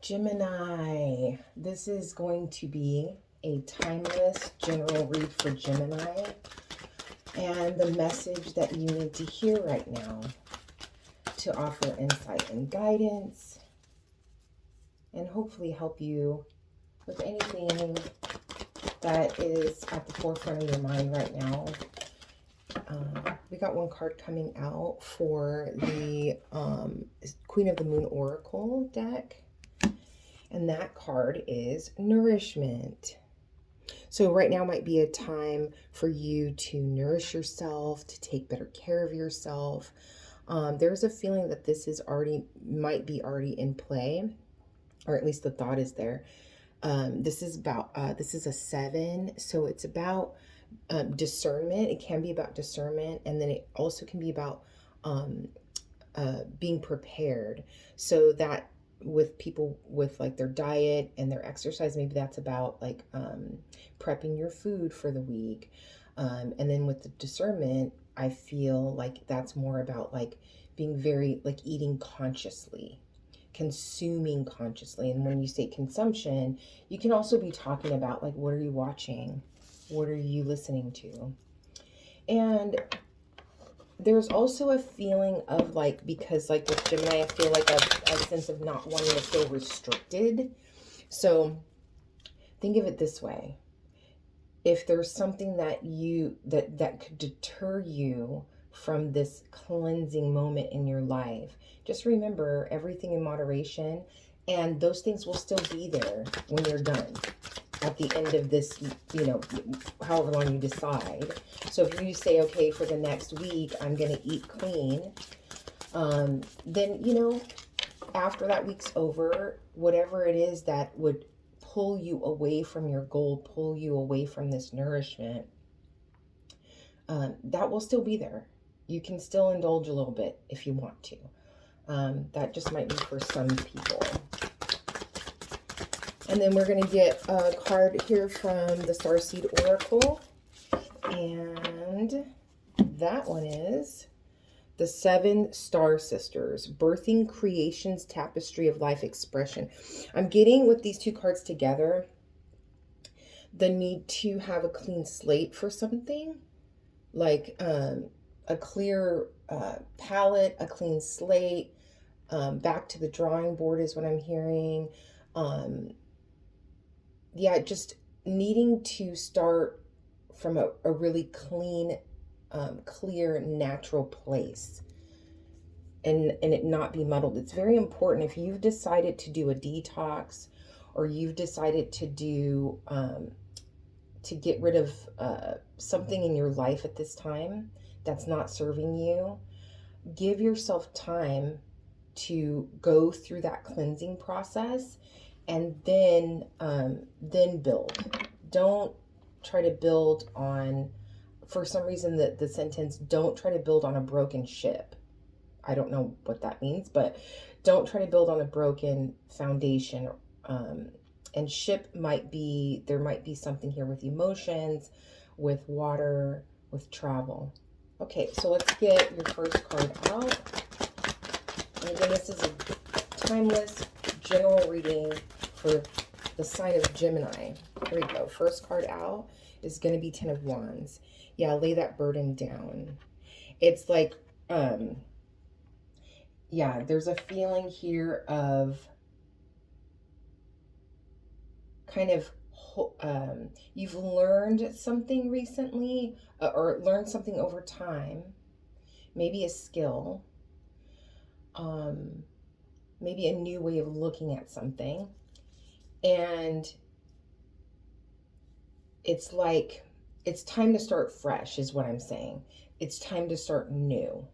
Gemini, this is going to be a timeless general read for Gemini, and the message that you need to hear right now to offer insight and guidance and hopefully help you with anything that is at the forefront of your mind right now. We got one card coming out for the Queen of the Moon Oracle deck. And that card is nourishment. So right now might be a time for you to nourish yourself, to take better care of yourself. There's a feeling that this is might be already in play, or at least the thought is there. This is a 7, so it's about discernment. It can be about discernment, and then it also can be about being prepared. So that with people with like their diet and their exercise, maybe that's about like prepping your food for the week. And then with the discernment, I feel like that's more about like being very like eating consciously, consuming consciously. And when you say consumption, you can also be talking about like, what are you watching? What are you listening to? And there's also a feeling of like, because like with Gemini, I feel like a sense of not wanting to feel restricted. So think of it this way. If there's something that that could deter you from this cleansing moment in your life, just remember everything in moderation, and those things will still be there when you're done at the end of this, however long you decide. So if you say, okay, for the next week, I'm going to eat clean, then, after that week's over, whatever it is that would pull you away from your goal, pull you away from this nourishment, that will still be there. You can still indulge a little bit if you want to. That just might be for some people. And then we're going to get a card here from the Starseed Oracle. And that one is the 7 Star Sisters, Birthing Creation's Tapestry of Life Expression. I'm getting with these two cards together the need to have a clean slate for something, like a clear palette, a clean slate, back to the drawing board is what I'm hearing. Just needing to start from a really clean, clear, natural place, and it not be muddled. It's very important if you've decided to do a detox, or you've decided to do to get rid of something in your life at this time that's not serving you. Give yourself time to go through that cleansing process, and then build. Don't try to build on, for some reason, the sentence, don't try to build on a broken ship. I don't know what that means, but don't try to build on a broken foundation. And ship there might be something here with emotions, with water, with travel. Okay, so let's get your first card out. And again, this is a timeless general reading for the sign of Gemini. Here we go. First card out is going to be 10 of Wands. Yeah, lay that burden down. It's like, there's a feeling here of kind of, you've learned something recently, or learned something over time, maybe a skill, maybe a new way of looking at something. And it's like, it's time to start fresh is what I'm saying. It's time to start new.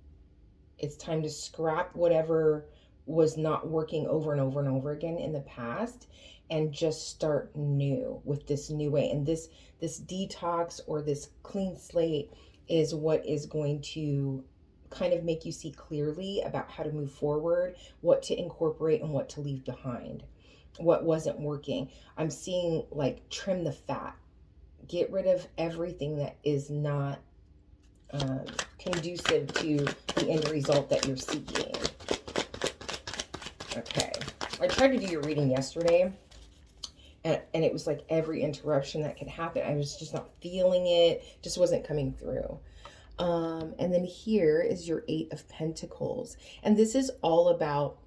It's time to scrap whatever was not working over and over and over again in the past, and just start new with this new way. And this detox or this clean slate is what is going to kind of make you see clearly about how to move forward, what to incorporate and what to leave behind, what wasn't working. I'm seeing like trim the fat, get rid of everything that is not conducive to the end result that you're seeking. Okay, I tried to do your reading yesterday, and it was like every interruption that could happen. I was just not feeling it, just wasn't coming through. And then here is your Eight of Pentacles. And this is all about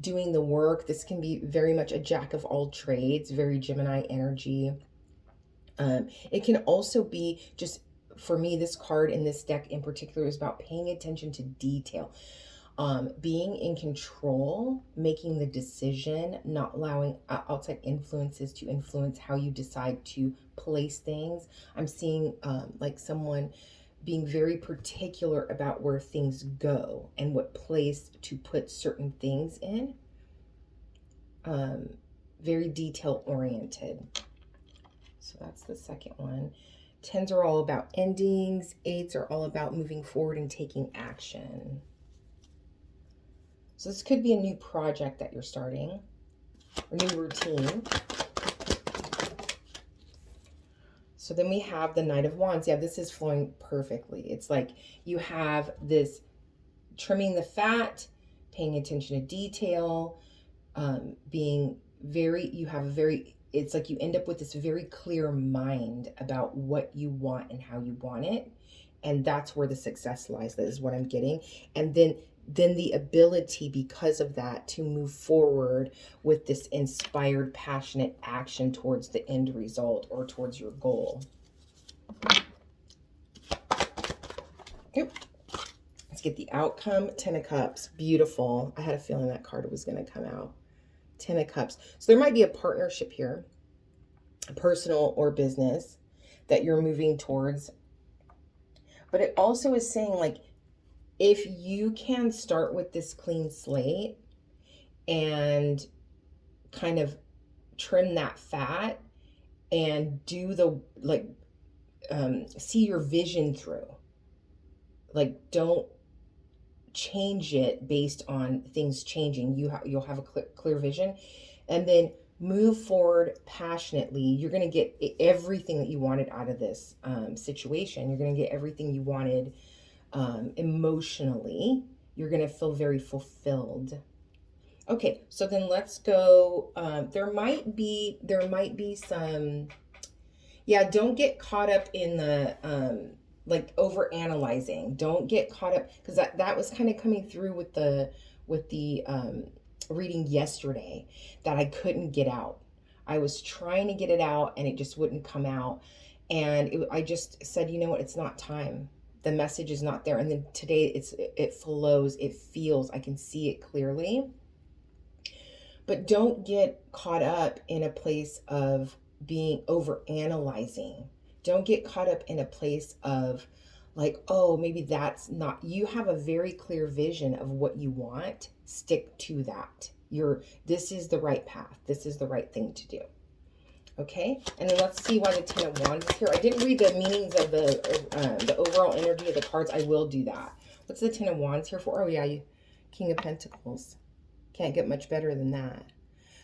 doing the work. This can be very much a jack of all trades, very Gemini energy. It can also be just, for me, this card in this deck in particular is about paying attention to detail. Being in control, making the decision, not allowing outside influences to influence how you decide to place things. I'm seeing like someone being very particular about where things go and what place to put certain things in. Very detail oriented. So that's the second one. Tens are all about endings. Eights are all about moving forward and taking action. So this could be a new project that you're starting, a new routine. So then we have the Knight of Wands. Yeah, this is flowing perfectly. It's like you have this trimming the fat, paying attention to detail, being very, you have a very, it's like you end up with this very clear mind about what you want and how you want it. And that's where the success lies. That is what I'm getting. And then the ability, because of that, to move forward with this inspired, passionate action towards the end result or towards your goal. Yep. Let's get the outcome. 10 of Cups. Beautiful. I had a feeling that card was going to come out. 10 of Cups. So there might be a partnership here, personal or business, that you're moving towards. But it also is saying, like, if you can start with this clean slate and kind of trim that fat and do the, like, see your vision through. Like, don't change it based on things changing. You'll have a clear vision, and then move forward passionately. You're going to get everything that you wanted out of this situation. You're going to get everything you wanted emotionally. You're going to feel very fulfilled. Okay, so then let's go. There might be some, yeah, don't get caught up in the like over analyzing. Don't get caught up, because that was kind of coming through with the reading yesterday, that I couldn't get out. I was trying to get it out and it just wouldn't come out. And I just said, you know what, it's not time. The message is not there. And then today it flows, it feels, I can see it clearly. But don't get caught up in a place of being over analyzing. Don't get caught up in a place of like, oh, maybe that's not, you have a very clear vision of what you want. Stick to that. This is the right path. This is the right thing to do. Okay, and then let's see why the 10 of Wands is here. I didn't read the meanings of the overall energy of the cards. I will do that. What's the 10 of Wands here for? Oh yeah, King of Pentacles. Can't get much better than that.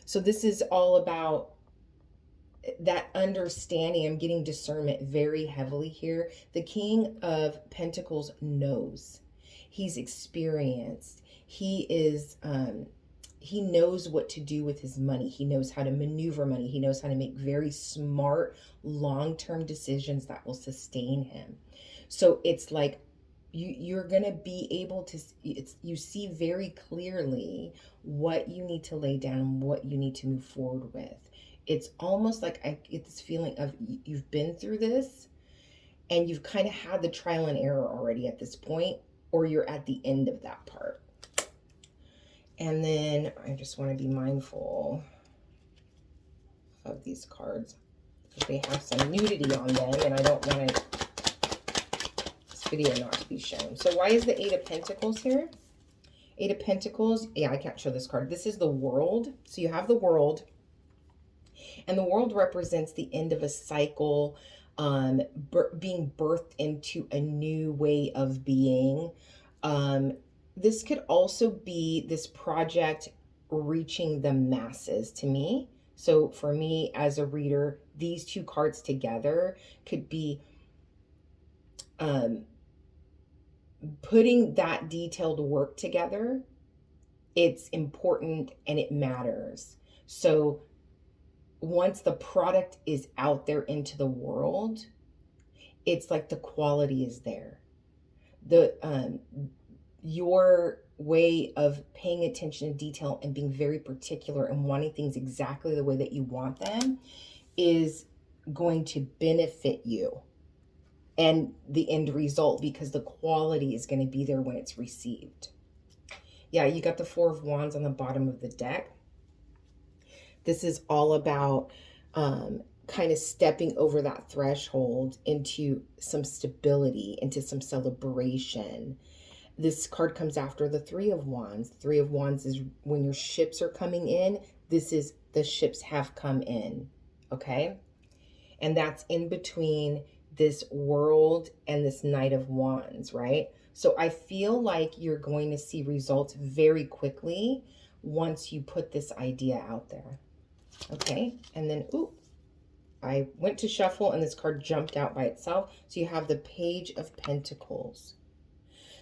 So this is all about that understanding. I'm getting discernment very heavily here. The King of Pentacles knows. He's experienced. He is he knows what to do with his money. He knows how to maneuver money. He knows how to make very smart, long-term decisions that will sustain him. So it's like you're going to be able to, you see very clearly what you need to lay down and what you need to move forward with. It's almost like I get this feeling of you've been through this and you've kind of had the trial and error already at this point, or you're at the end of that part. And then I just want to be mindful of these cards because they have some nudity on them and I don't want this video not to be shown. So why is the 8 of Pentacles here? 8 of Pentacles, yeah, I can't show this card. This is the World. So you have the World, and the World represents the end of a cycle, being birthed into a new way of being. This could also be this project reaching the masses to me. So for me as a reader, these two cards together could be putting that detailed work together it's important and it matters. So once the product is out there into the world, it's like the quality is there. The your way of paying attention to detail and being very particular and wanting things exactly the way that you want them is going to benefit you and the end result, because the quality is going to be there when it's received. Yeah, you got the Four of Wands on the bottom of the deck. This is all about kind of stepping over that threshold into some stability, into some celebration. This card comes after the Three of Wands. Three of Wands is when your ships are coming in. This is the ships have come in, okay? And that's in between this World and this Knight of Wands, right? So I feel like you're going to see results very quickly once you put this idea out there. Okay, and then, ooh, I went to shuffle and this card jumped out by itself. So you have the Page of Pentacles.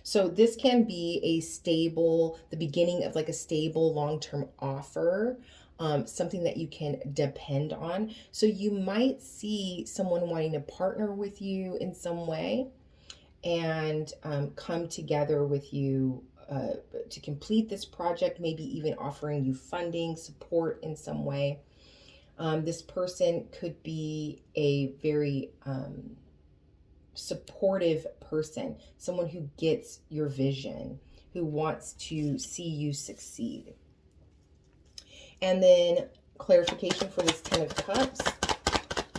So this can be a stable, the beginning of like a stable long-term offer, something that you can depend on. So you might see someone wanting to partner with you in some way and come together with you to complete this project, maybe even offering you funding, support in some way. This person could be a very supportive person, someone who gets your vision, who wants to see you succeed. And then clarification for this Ten of Cups.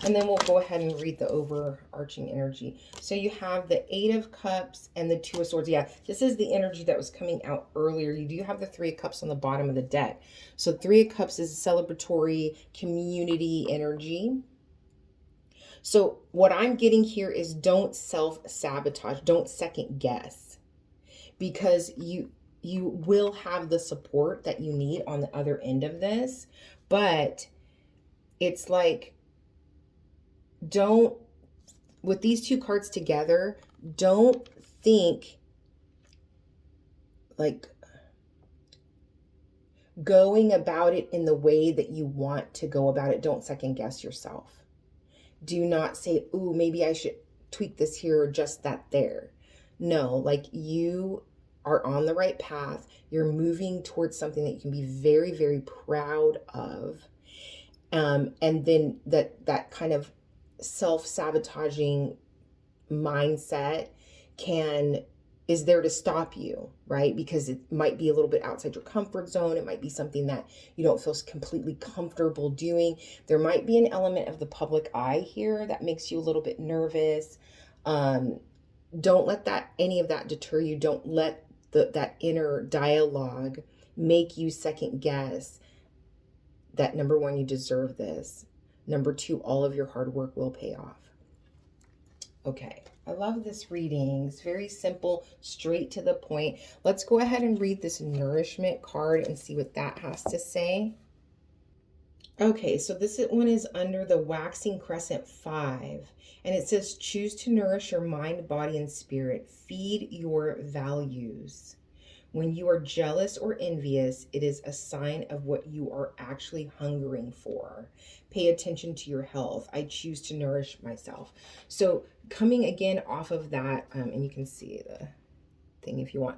And then we'll go ahead and read the overarching energy. So you have the Eight of Cups and the Two of Swords. Yeah, this is the energy that was coming out earlier. You do have the Three of Cups on the bottom of the deck. So Three of Cups is celebratory community energy. So what I'm getting here is don't self-sabotage, don't second guess, because you will have the support that you need on the other end of this. But it's like, don't, with these two cards together, don't think like going about it in the way that you want to go about it. Don't second guess yourself. Do not say, ooh, maybe I should tweak this here or adjust that there. No, like you are on the right path. You're moving towards something that you can be very, very proud of. And then that kind of self-sabotaging mindset is there to stop you, right? Because it might be a little bit outside your comfort zone. It might be something that you don't feel completely comfortable doing. There might be an element of the public eye here that makes you a little bit nervous. Don't let any of that deter you. Don't let that inner dialogue make you second guess that, number one, you deserve this. Number two, all of your hard work will pay off. Okay, I love this reading. It's very simple, straight to the point. Let's go ahead and read this nourishment card and see what that has to say. Okay, so this one is under the waxing crescent 5, and it says, choose to nourish your mind, body, and spirit. Feed your values. When you are jealous or envious, it is a sign of what you are actually hungering for. Pay attention to your health. I choose to nourish myself. So coming again off of that, and you can see the thing if you want,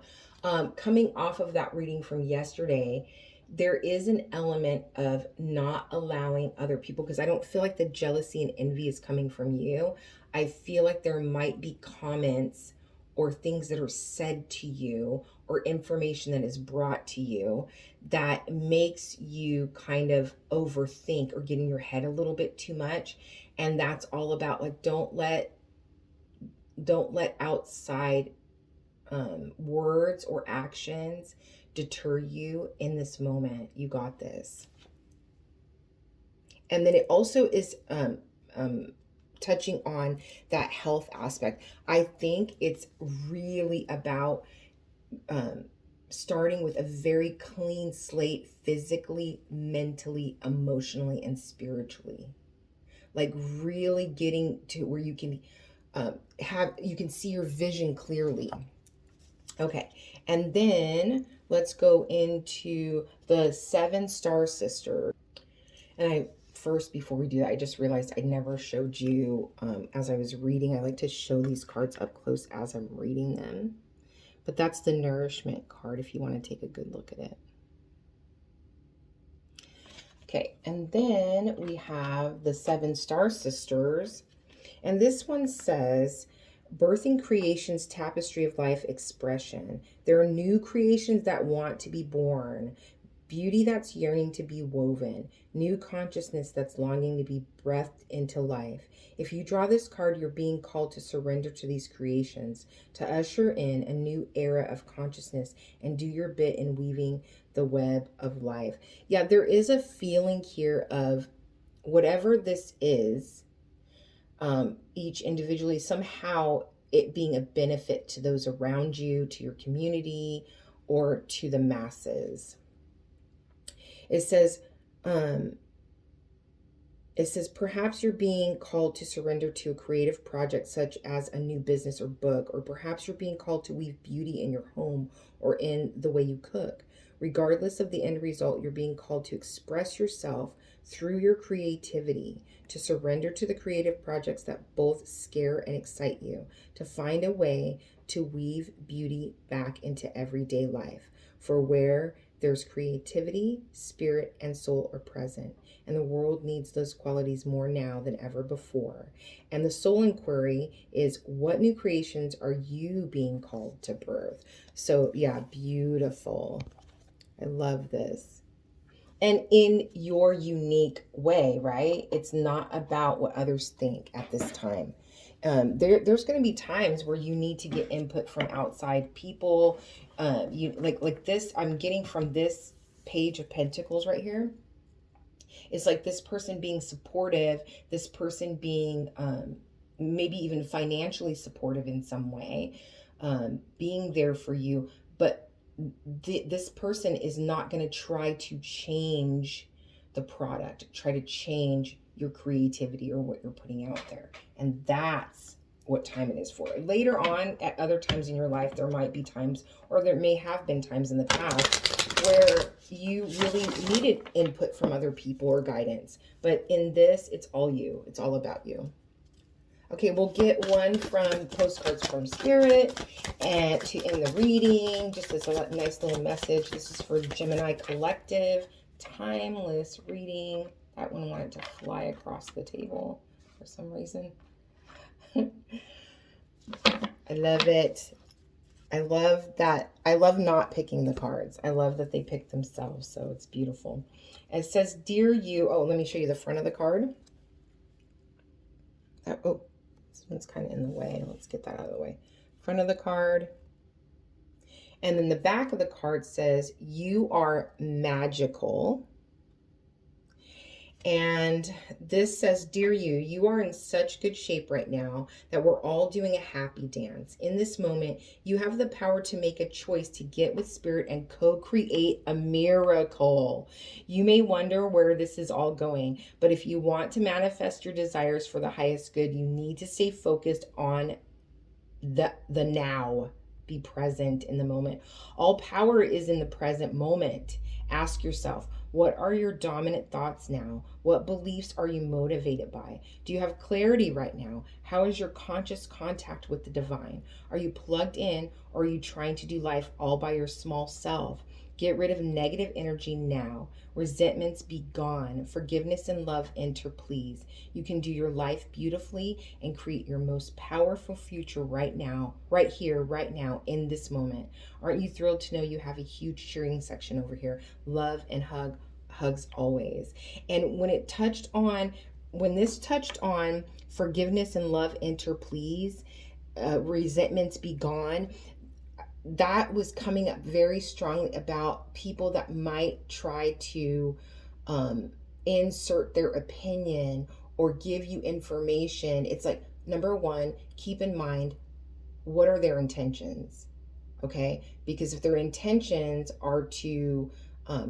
coming off of that reading from yesterday, there is an element of not allowing other people, because I don't feel like the jealousy and envy is coming from you. I feel like there might be comments or things that are said to you or information that is brought to you that makes you kind of overthink or get in your head a little bit too much. And that's all about, like, don't let outside words or actions deter you in this moment. You got this. And then it also is touching on that health aspect. I think it's really about starting with a very clean slate, physically, mentally, emotionally, and spiritually. Like really getting to where you can you can see your vision clearly. Okay, and then let's go into the 7 star sisters. And before we do that, I just realized I never showed you, as I was reading, I like to show these cards up close as I'm reading them. But that's the nourishment card if you want to take a good look at it. Okay, and then we have the 7 star sisters. And this one says, birthing creation's tapestry of life expression. There are new creations that want to be born, beauty that's yearning to be woven, new consciousness that's longing to be breathed into life. If you draw this card, you're being called to surrender to these creations, to usher in a new era of consciousness and do your bit in weaving the web of life. Yeah, there is a feeling here of whatever this is, each individually, somehow it being a benefit to those around you, to your community, or to the masses. It says, perhaps you're being called to surrender to a creative project such as a new business or book, or perhaps you're being called to weave beauty in your home or in the way you cook. Regardless of the end result, you're being called to express yourself through your creativity, to surrender to the creative projects that both scare and excite you, to find a way to weave beauty back into everyday life. For where there's creativity, spirit, and soul are present, and the world needs those qualities more now than ever before. And the soul inquiry is, what new creations are you being called to birth? So yeah, beautiful. I love this. And in your unique way, right? It's not about what others think at this time. There's going to be times where you need to get input from outside people. You like this. I'm getting from this page of Pentacles right here. It's like this person being supportive, this person being maybe even financially supportive in some way, being there for you, but this person is not going to try to change the product, try to change your creativity or what you're putting out there. And that's what time it is for. Later on, at other times in your life, there might be times, or there may have been times in the past, where you really needed input from other people or guidance. But in this, it's all you. It's all about you. Okay, we'll get one from Postcards from Spirit and to end the reading. Just as a nice little message. This is for Gemini Collective. Timeless reading. That one wanted to fly across the table for some reason. I love it. I love that. I love not picking the cards. I love that they pick themselves. So it's beautiful. It says, Dear You. Oh, let me show you the front of the card. Oh. It's kind of in the way. Let's get that out of the way. Front of the card. And then the back of the card says, you are magical. And this says, Dear You, you are in such good shape right now that we're all doing a happy dance. In this moment, you have the power to make a choice to get with spirit and co-create a miracle. You may wonder where this is all going, but if you want to manifest your desires for the highest good, you need to stay focused on the now. Be present in the moment. All power is in the present moment. Ask yourself, what are your dominant thoughts now? What beliefs are you motivated by? Do you have clarity right now? How is your conscious contact with the divine? Are you plugged in, or are you trying to do life all by your small self? Get rid of negative energy now. Resentments be gone. Forgiveness and love enter, please. You can do your life beautifully and create your most powerful future right now, right here, right now, in this moment. Aren't you thrilled to know you have a huge cheering section over here? Love and hugs always. And when this touched on forgiveness and love enter, please, resentments be gone, that was coming up very strongly about people that might try to insert their opinion or give you information. It's like, number one, keep in mind, what are their intentions? Okay? Because if their intentions are to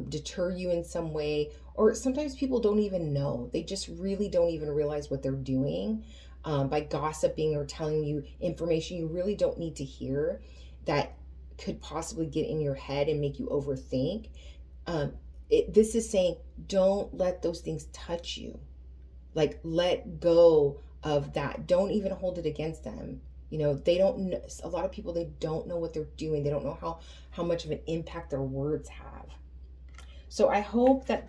deter you in some way, or sometimes people don't even know, they just really don't even realize what they're doing by gossiping or telling you information you really don't need to hear, that could possibly get in your head and make you overthink. This is saying, don't let those things touch you. Like, let go of that. Don't even hold it against them. They don't know. A lot of people, they don't know what they're doing. They don't know how much of an impact their words have. So I hope that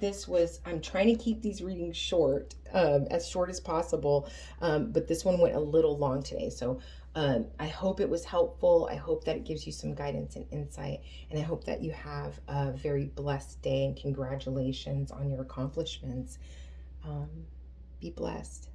I'm trying to keep these readings short, as short as possible. But this one went a little long today. So I hope it was helpful. I hope that it gives you some guidance and insight. And I hope that you have a very blessed day, and congratulations on your accomplishments. Be blessed.